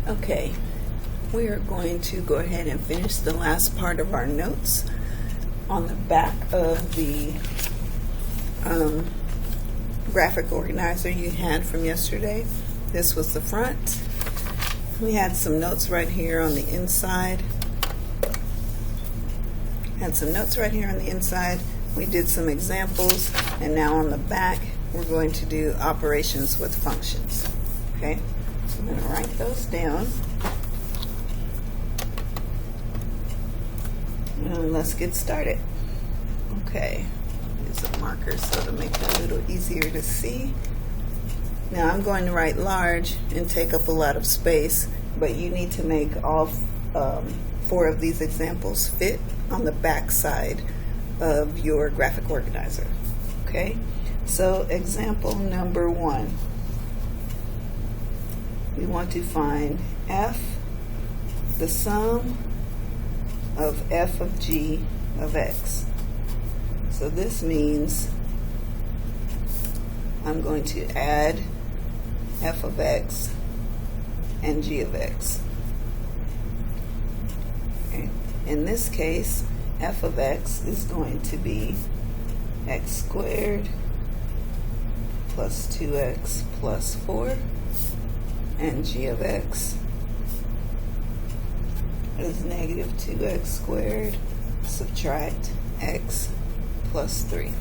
Okay, we are going to go ahead and finish the last part of our notes. On the back of the graphic organizer you had from yesterday, this was the front. We had some notes right here on the inside. We did some examples, and now on the back we're going to do operations with functions. Okay, so I'm going to write those down. And let's get started. Okay, use a marker so to make it a little easier to see. Now I'm going to write large and take up a lot of space, but you need to make all 4 of these examples fit on the back side of your graphic organizer. Okay, so example number 1. We want to find f, the sum of f of g of x. So this means I'm going to add f of x and g of x. Okay. In this case, f of x is going to be x squared plus 2x plus 4, and g of x is negative 2x squared subtract x plus 3.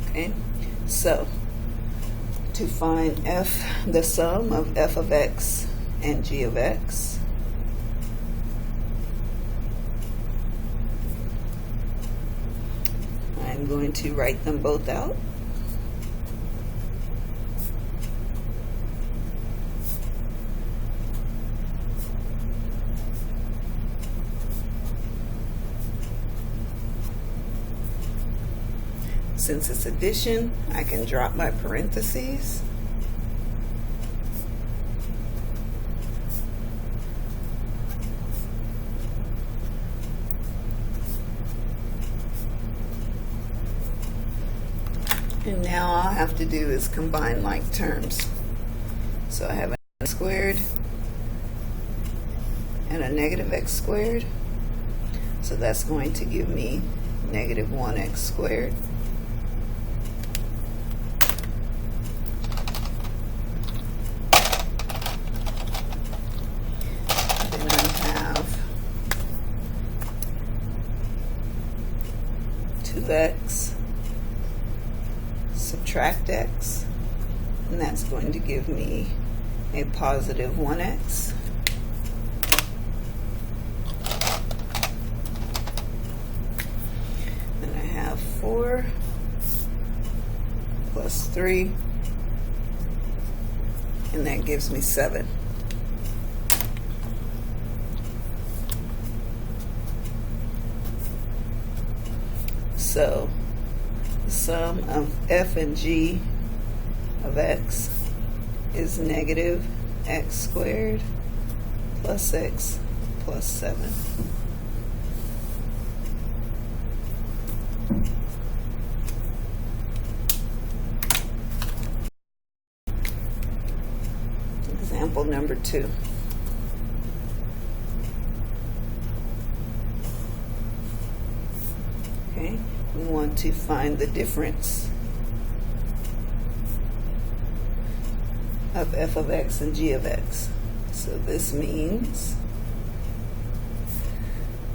Okay, so to find f, the sum of f of x and g of x, I'm going to write them both out. Since it's addition, I can drop my parentheses. And now all I have to do is combine like terms. So I have an x squared and a negative x squared. So that's going to give me negative 1x squared. Then I have 2x subtract x, and that's going to give me a positive 1x. Then I have 4 plus 3, and that gives me 7. So the sum of f and g of x is negative x squared plus x plus 7. Example number 2. Okay, we want to find the difference of f of x and g of x. So this means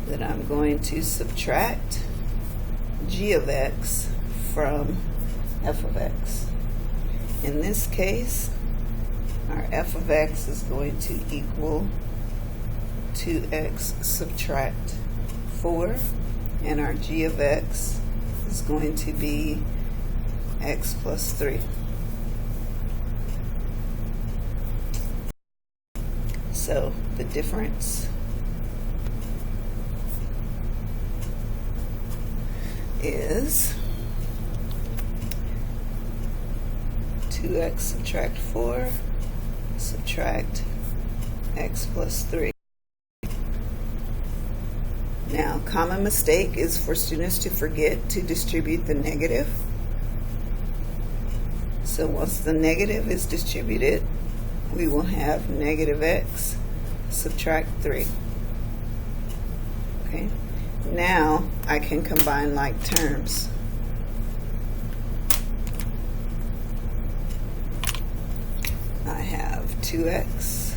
that I'm going to subtract g of x from f of x. In this case, our f of x is going to equal 2x subtract 4, and our g of x is going to be x plus 3. So the difference is 2x subtract 4 subtract x plus 3. Now, common mistake is for students to forget to distribute the negative. So once the negative is distributed, we will have negative x subtract 3. Okay, now I can combine like terms. I have 2x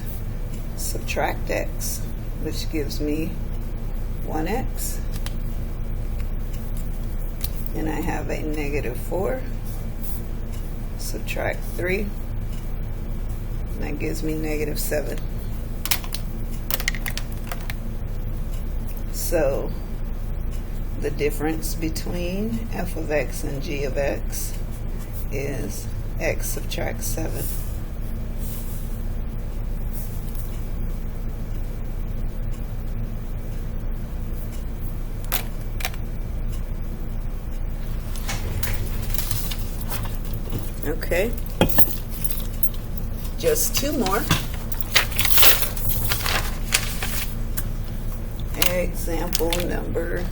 subtract x, which gives me 1x. And I have a negative 4 subtract 3, and that gives me negative 7. So the difference between f of x and g of x is x subtract 7. Okay, just 2 more. Example number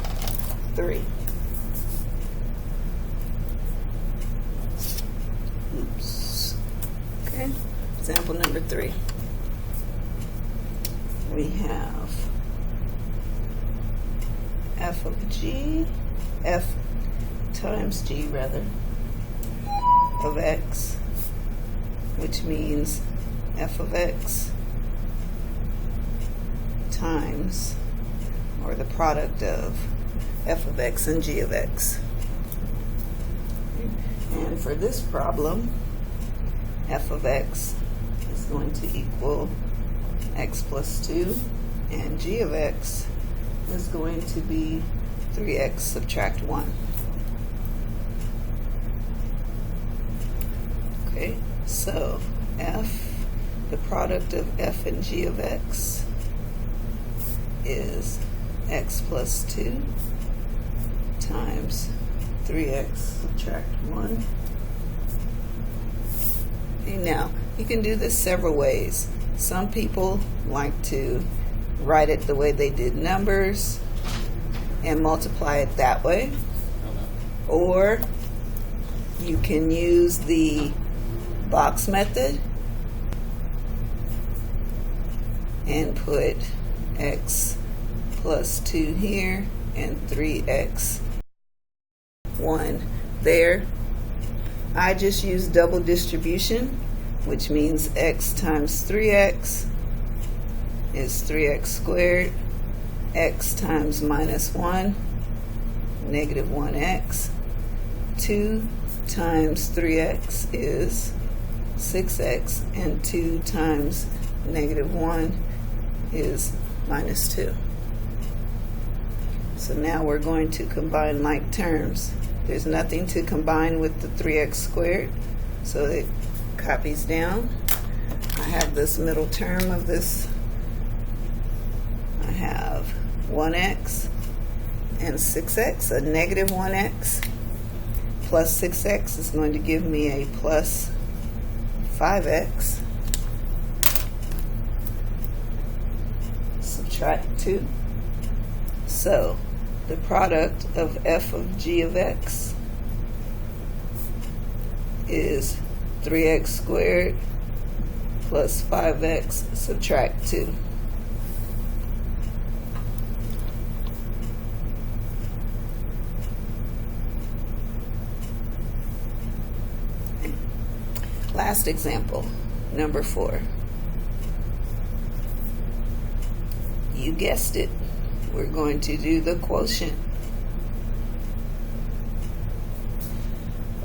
3. Oops. Okay, example number 3. We have f of g, f times g rather, of x, which means f of x times, or the product of, f of x and g of x. And for this problem, f of x is going to equal x plus 2, and g of x is going to be 3x subtract 1. Okay, so f, the product of f and g of x, is x plus 2 times 3x subtract 1. Okay, now, you can do this several ways. Some people like to write it the way they did numbers and multiply it that way. Or you can use the box method and put x plus 2 here and 3x 1 there. I just use double distribution, which means x times 3x is 3x squared, x times minus 1, negative 1x, 2 times 3x is 6x, and 2 times negative 1 is minus 2. So now we're going to combine like terms. There's nothing to combine with the 3x squared, so it copies down. I have this middle term of this. I have 1x and 6x, a negative 1x plus 6x is going to give me a plus 5x. Subtract 2. So the product of f of g of x is 3x squared plus 5x subtract 2. Last example, number 4. You guessed it. We're going to do the quotient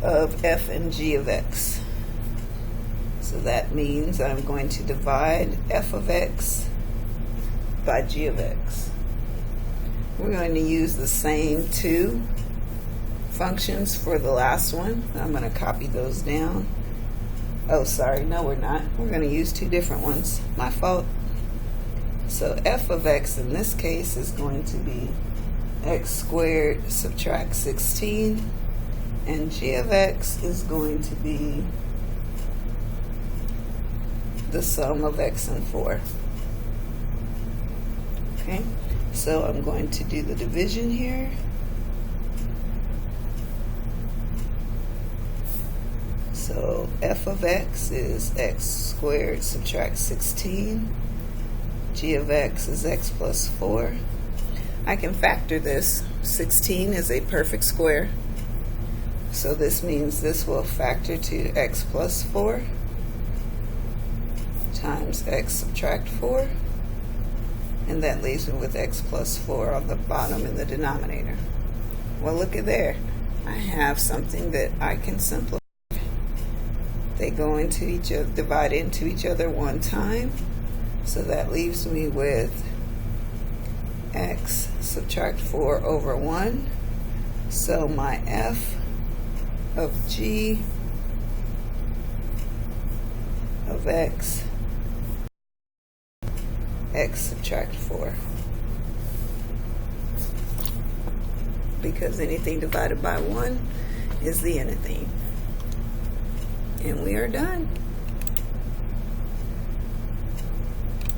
of f and g of x. So that means I'm going to divide f of x by g of x. We're going to use the same 2 functions for the last one. I'm going to copy those down. Oh, sorry, no we're not. We're going to use 2 different ones. My fault. So f of x in this case is going to be x squared subtract 16, and g of x is going to be the sum of x and 4. Okay, so I'm going to do the division here. So f of x is x squared subtract 16. G of x is x plus 4. I can factor this. 16 is a perfect square. So this means this will factor to x plus 4 times x subtract 4. And that leaves me with x plus 4 on the bottom in the denominator. Well, look at there. I have something that I can simplify. They go into each other, divide into each other one time. So that leaves me with x subtract 4 over 1. So my f of g of x, x subtract 4. Because anything divided by 1 is the anything. And we are done.